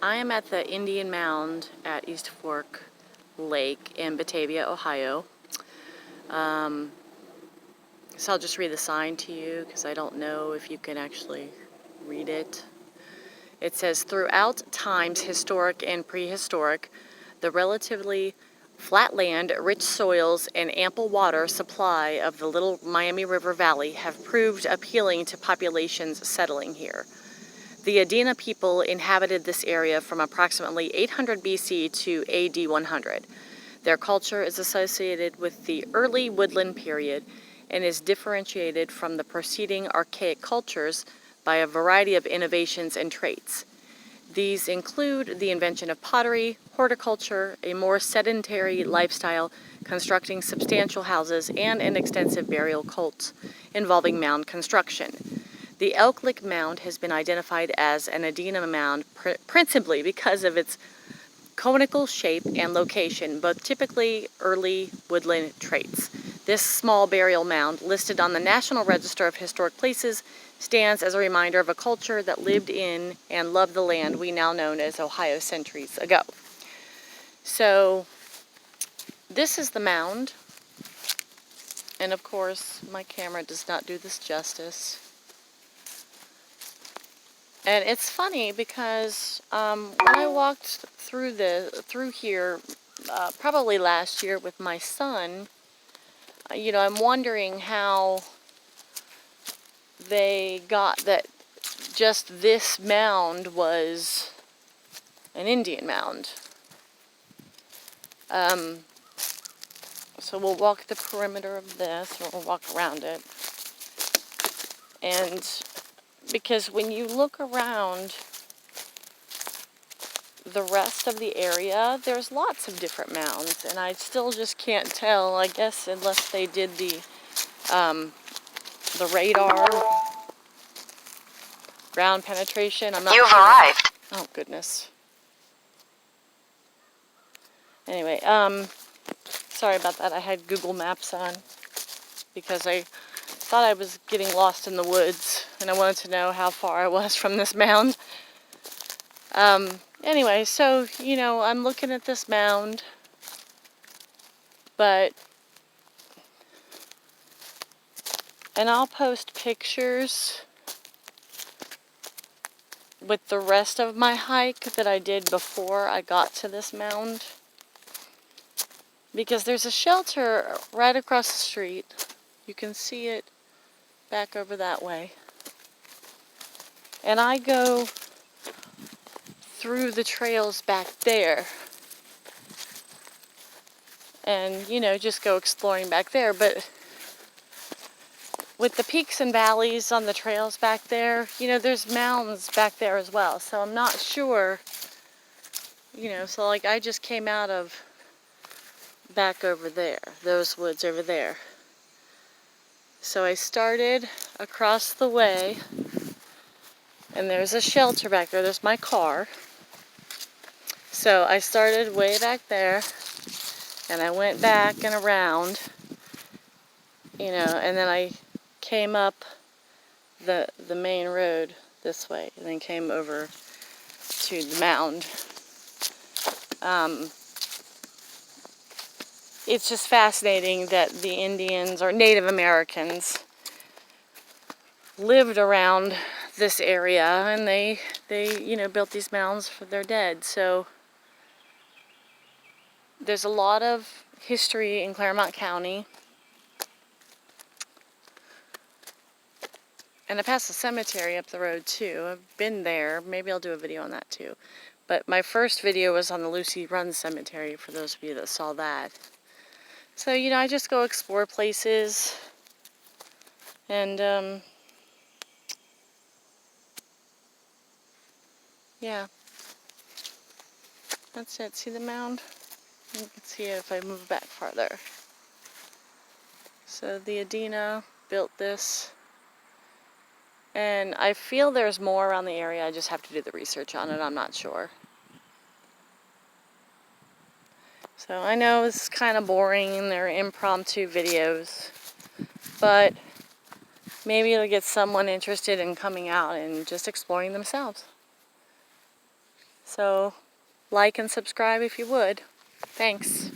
I am at the Indian Mound at Eastfork Lake in Batavia, Ohio. So I'll just read the sign to you because I don't know if you can actually read it. It says, throughout times historic and prehistoric, the relatively flat land, rich soils, and ample water supply of the Little Miami River Valley have proved appealing to populations settling here. The Adena people inhabited this area from approximately 800 BC to AD 100. Their culture is associated with the early woodland period and is differentiated from the preceding archaic cultures by a variety of innovations and traits. These include the invention of pottery, horticulture, a more sedentary lifestyle, constructing substantial houses, and an extensive burial cult involving mound construction. The Elk Lick Mound has been identified as an Adena mound principally because of its conical shape and location, both typically early woodland traits. This small burial mound, listed on the National Register of Historic Places, stands as a reminder of a culture that lived in and loved the land we now know as Ohio centuries ago. So, this is the mound, and of course, my camera does not do this justice. And it's funny because when I walked through here, probably last year with my son, I'm wondering how they got that just this mound was an Indian mound. So we'll walk the perimeter of this, or we'll walk around it. And because when you look around the rest of the area, there's lots of different mounds, and I still just can't tell, I guess, unless they did the radar ground penetration. I'm not You've sure. arrived. Oh, goodness. Anyway, sorry about that. I had Google Maps on because I thought I was getting lost in the woods, and I wanted to know how far I was from this mound. Anyway, so, I'm looking at this mound, and I'll post pictures with the rest of my hike that I did before I got to this mound. Because there's a shelter right across the street. You can see it back over that way. And I go through the trails back there. And, just go exploring back there. But with the peaks and valleys on the trails back there, there's mounds back there as well. So I'm not sure, so like I just came out of back over there, those woods over there. So I started across the way, and there's a shelter back there. There's my car. So I started way back there, and I went back and around, and then I came up the main road this way, and then came over to the mound. It's just fascinating that the Indians or Native Americans lived around this area, and they built these mounds for their dead. So there's a lot of history in Claremont County. And I passed the cemetery up the road too. I've been there. Maybe I'll do a video on that too. But my first video was on the Lucy Run Cemetery, for those of you that saw that. So, I just go explore places. And, yeah. That's it. See the mound? You can see it if I move back farther. So the Adena built this. And I feel there's more around the area. I just have to do the research on it. I'm not sure. So I know it's kind of boring and they're impromptu videos, but maybe it'll get someone interested in coming out and just exploring themselves. So like and subscribe if you would. Thanks.